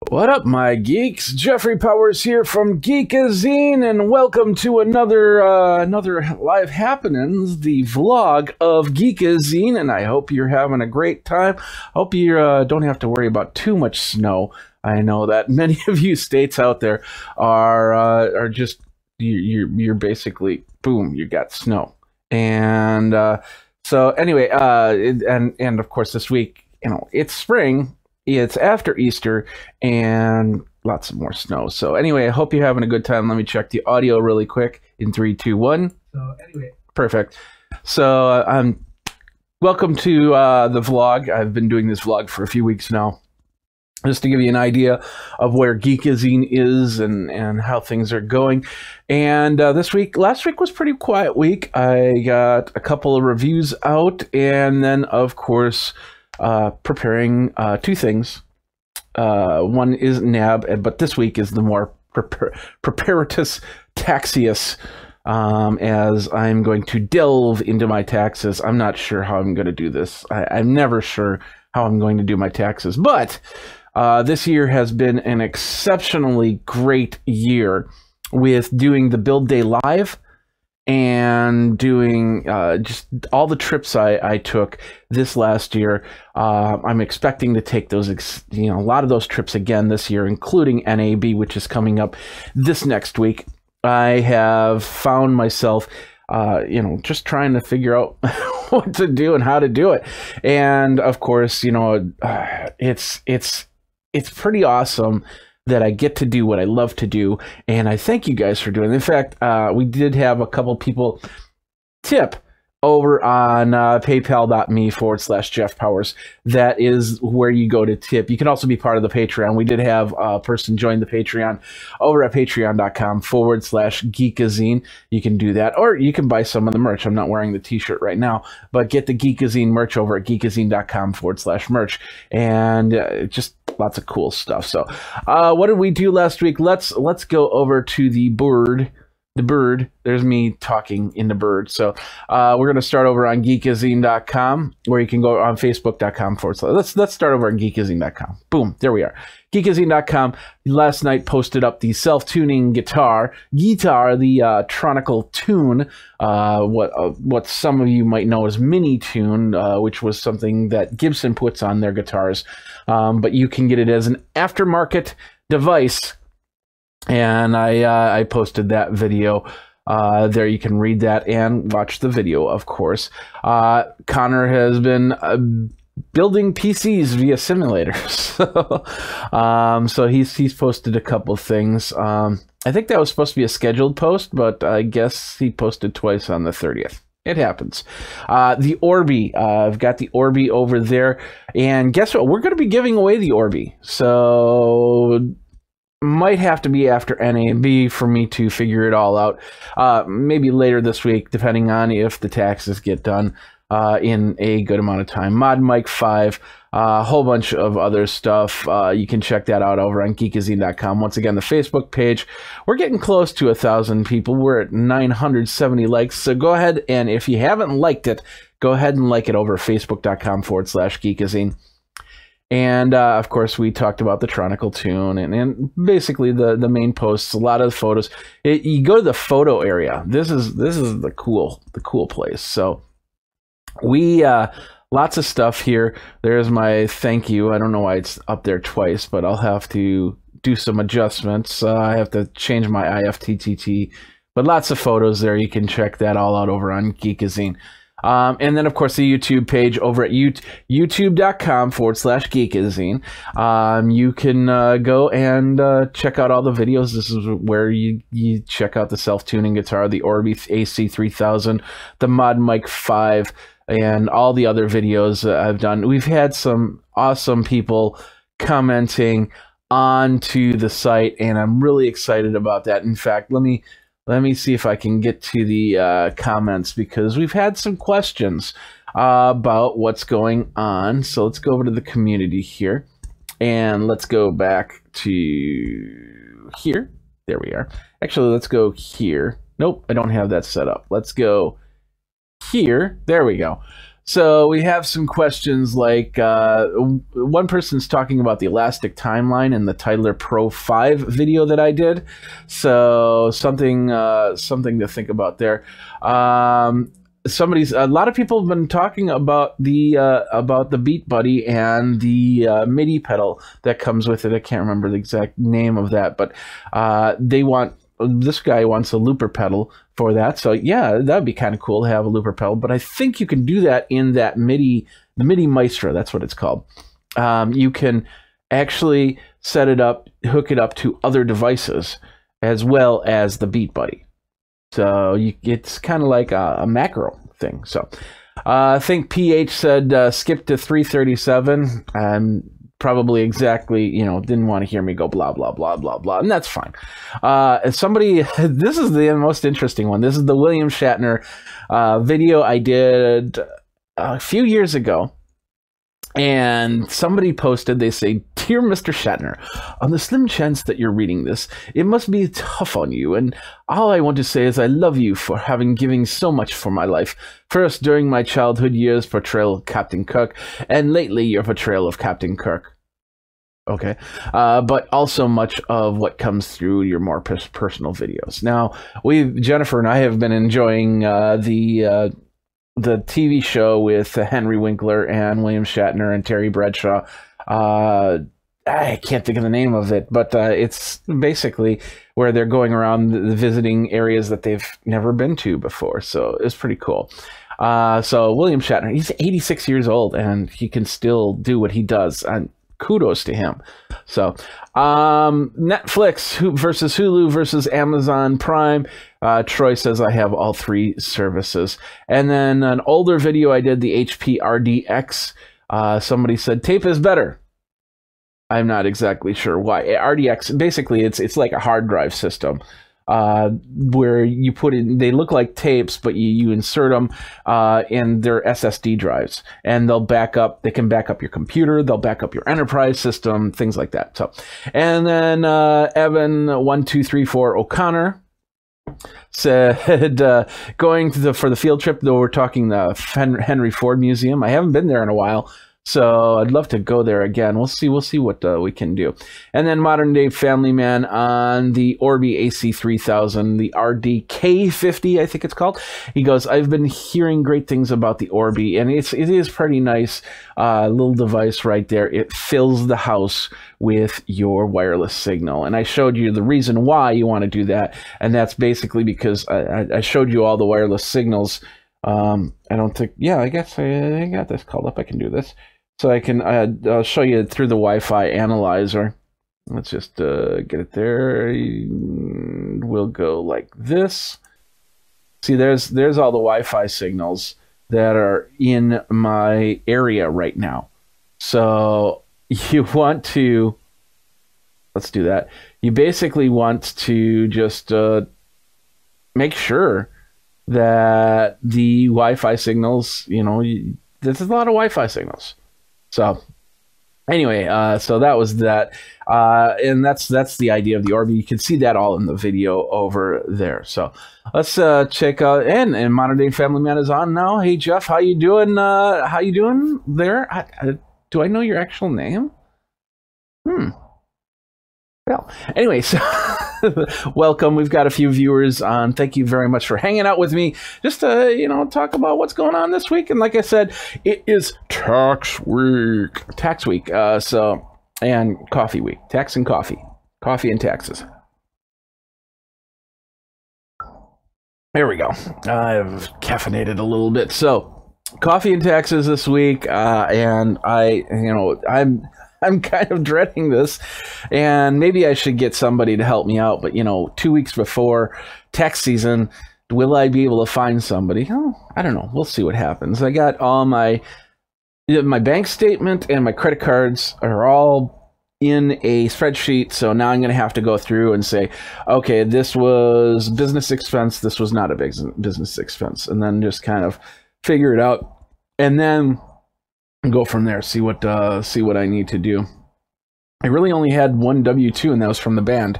What up, my geeks? Jeffrey Powers here from Geekazine, and welcome to another live happenings, the vlog of Geekazine. And I hope you're having a great time. Hope you don't have to worry about too much snow. I know that many of you states out there are just you're basically boom, you got snow. And so anyway, and of course this week, it's spring. It's after Easter and lots of more snow. So anyway, I hope you're having a good time. Let me check the audio really quick in 3, 2, 1. So anyway, perfect. So welcome to the vlog. I've been doing this vlog for a few weeks now, just to give you an idea of where Geekazine is and how things are going. And last week was a pretty quiet week. I got a couple of reviews out, and then of course preparing two things. One is NAB, but this week is the more preparatus taxius, as I'm going to delve into my taxes. I'm not sure how I'm going to do this. I'm never sure how I'm going to do my taxes, but this year has been an exceptionally great year with doing the build day live and doing just all the trips I took this last year. I'm expecting to take those, a lot of those trips again this year, including NAB, which is coming up this next week. I have found myself, just trying to figure out what to do and how to do it. And of course, it's pretty awesome that I get to do what I love to do, and I thank you guys for doing it. In fact, we did have a couple people tip over on paypal.me/Jeff Powers. That is where you go to tip. You can also be part of the Patreon. We did have a person join the Patreon over at patreon.com/Geekazine. You can do that, or you can buy some of the merch. I'm not wearing the t-shirt right now, but get the Geekazine merch over at geekazine.com/merch, and just lots of cool stuff. So what did we do last week? Let's go over to the bird. There's me talking in the bird. So we're going to start over on geekazine.com, where you can go on facebook.com/. Let's start over on geekazine.com. Boom, there we are. Geekazine.com last night posted up the self-tuning guitar, the Tronical Tune, what some of you might know as Mini Tune, which was something that Gibson puts on their guitars, but you can get it as an aftermarket device. And I posted that video there. You can read that and watch the video, of course. Connor has been building PCs via simulators. So he's posted a couple things. I think that was supposed to be a scheduled post, but I guess he posted twice on the 30th. It happens. The Orbi, I've got the Orbi over there, and guess what? We're going to be giving away the Orbi. So might have to be after NAB for me to figure it all out. Maybe later this week, depending on if the taxes get done in a good amount of time. Mod Mic 5, a whole bunch of other stuff. You can check that out over on geekazine.com. Once again, the Facebook page. We're getting close to 1,000 people. We're at 970 likes. So go ahead, and if you haven't liked it, go ahead and like it over facebook.com/Geekazine. And of course, we talked about the Tronical Tune and basically the main posts. A lot of the photos. You go to the photo area. This is the cool place. So we lots of stuff here. There's my thank you. I don't know why it's up there twice, but I'll have to do some adjustments. I have to change my IFTTT. But lots of photos there. You can check that all out over on Geekazine. And then, of course, the YouTube page over at youtube.com/Geekazine. You can go and check out all the videos. This is where you check out the self-tuning guitar, the Orbi AC3000, the Mod Mic 5, and all the other videos I've done. We've had some awesome people commenting onto the site, and I'm really excited about that. In fact, let me see if I can get to the comments, because we've had some questions about what's going on. So let's go over to the community here, and let's go back to here. There we are. Actually, let's go here. Nope, I don't have that set up. Let's go here. There we go. So we have some questions like one person's talking about the elastic timeline in the Tidler Pro 5 video that I did. So something to think about there. A lot of people have been talking about the Beat Buddy and the MIDI pedal that comes with it. I can't remember the exact name of that, but this guy wants a looper pedal for that. So yeah, that'd be kind of cool to have a looper pedal, but I think you can do that in that the MIDI Maestro, that's what it's called. You can actually set it up, hook it up to other devices as well as the Beat Buddy. So it's kind of like a macro thing. So I think PH said skip to 337. Probably exactly, didn't want to hear me go blah, blah, blah, blah, blah. And that's fine. Somebody, this is the most interesting one. This is the William Shatner video I did a few years ago. And somebody posted, they say, "Dear Mr. Shatner, on the slim chance that you're reading this, it must be tough on you. And all I want to say is I love you for having given so much for my life. First, during my childhood years, portrayal of Captain Kirk, and lately your portrayal of Captain Kirk." Okay. But also much of what comes through your more personal videos. Now, Jennifer and I have been enjoying the TV show with Henry Winkler and William Shatner and Terry Bradshaw. I can't think of the name of it, but it's basically where they're going around visiting areas that they've never been to before. So it's pretty cool. So William Shatner, he's 86 years old and he can still do what he does. And kudos to him. So Netflix versus Hulu versus Amazon Prime. Troy says I have all three services. And then an older video I did, the HP RDX. Somebody said tape is better. I'm not exactly sure why. RDX, basically, it's like a hard drive system. Where you put in, they look like tapes, but you insert them in their SSD drives, and they'll back up. They can back up your computer, they'll back up your enterprise system, things like that. So, and then Evan1234 O'Connor said going for the field trip, though we're talking the Henry Ford Museum. I haven't been there in a while. So I'd love to go there again. We'll see what we can do. And then Modern Day Family Man on the Orbi AC3000, the RDK50, I think it's called. He goes, I've been hearing great things about the Orbi, and it is pretty nice little device right there. It fills the house with your wireless signal. And I showed you the reason why you want to do that, and that's basically because I showed you all the wireless signals. I don't think, yeah, I guess I got this called up. I can do this. So I can, I'll show you through the Wi-Fi analyzer. Let's just get it there. We'll go like this. See, there's all the Wi-Fi signals that are in my area right now. So you want to, let's do that. You basically want to just make sure that the Wi-Fi signals, there's a lot of Wi-Fi signals. So anyway, so that was that. And that's the idea of the Orbi. You can see that all in the video over there. So let's check out, and Modern Day Family Man is on now. Hey Jeff, how you doing? How you doing there? Do I know your actual name? Well, anyway, so welcome. We've got a few viewers on. Thank you very much for hanging out with me. Just to, talk about what's going on this week. And like I said, it is tax week. Tax week. And coffee week. Tax and coffee. Coffee and taxes. There we go. I've caffeinated a little bit. So, coffee and taxes this week. And I'm kind of dreading this, and maybe I should get somebody to help me out. But 2 weeks before tax season, will I be able to find somebody? Oh, I don't know. We'll see what happens. I got all my bank statement and my credit cards are all in a spreadsheet. So now I'm going to have to go through and say, okay, this was business expense. This was not a business expense, and then just kind of figure it out, and then go from there. See what I need to do. I really only had one W-2, and that was from the band,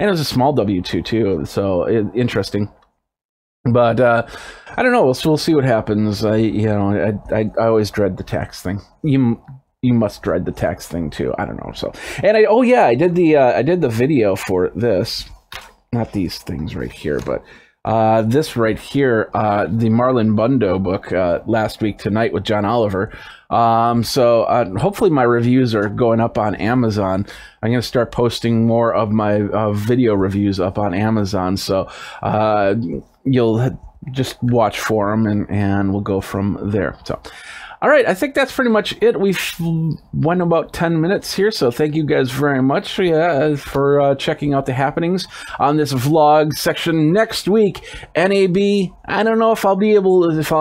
and it was a small W-2 too. So interesting. But I don't know. We'll see what happens. I always dread the tax thing. You must dread the tax thing too. I don't know. So, and I did the video for this, not these things right here, but this right here, the Marlon Bundo book, last week tonight with John Oliver. So hopefully my reviews are going up on Amazon. I'm going to start posting more of my video reviews up on Amazon. So you'll just watch for them, and we'll go from there. So. All right, I think that's pretty much it. We've went about 10 minutes here, so thank you guys very much for checking out the happenings on this vlog section. Next week, NAB, I don't know if I'll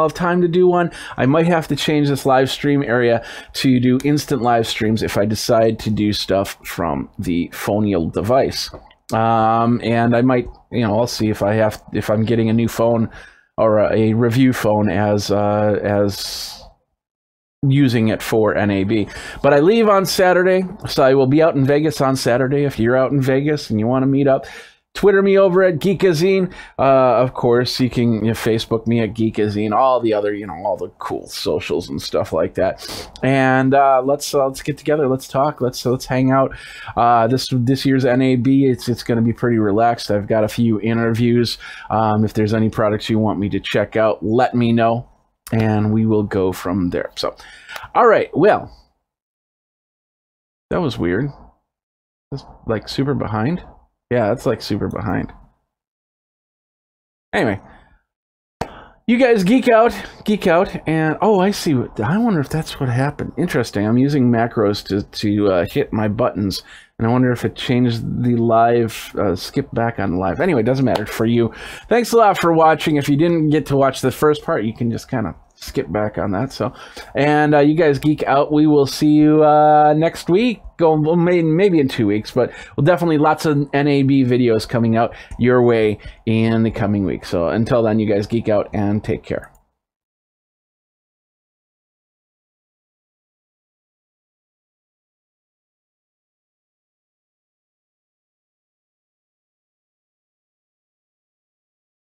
have time to do one. I might have to change this live stream area to do instant live streams if I decide to do stuff from the phonial device. And I might, I'll see if I'm getting a new phone or a review phone as using it for NAB. But I leave on Saturday, so I will be out in Vegas on Saturday. If you're out in Vegas and you want to meet up, Twitter me over at Geekazine. Of course, you can Facebook me at Geekazine. All the other, all the cool socials and stuff like that. And let's get together. Let's talk. Let's hang out. This year's NAB, it's going to be pretty relaxed. I've got a few interviews. If there's any products you want me to check out, let me know, and we will go from there. So, all right. Well, that was weird. That's like super behind. Yeah, that's like super behind. Anyway, you guys geek out, and oh, I see. I wonder if that's what happened. Interesting. I'm using macros to hit my buttons, and I wonder if it changed the live, skip back on live. Anyway, it doesn't matter for you. Thanks a lot for watching. If you didn't get to watch the first part, you can just kind of skip back on that. So, and you guys geek out. We will see you next week. Maybe in 2 weeks, but we'll definitely lots of NAB videos coming out your way in the coming weeks. So until then, you guys geek out and take care.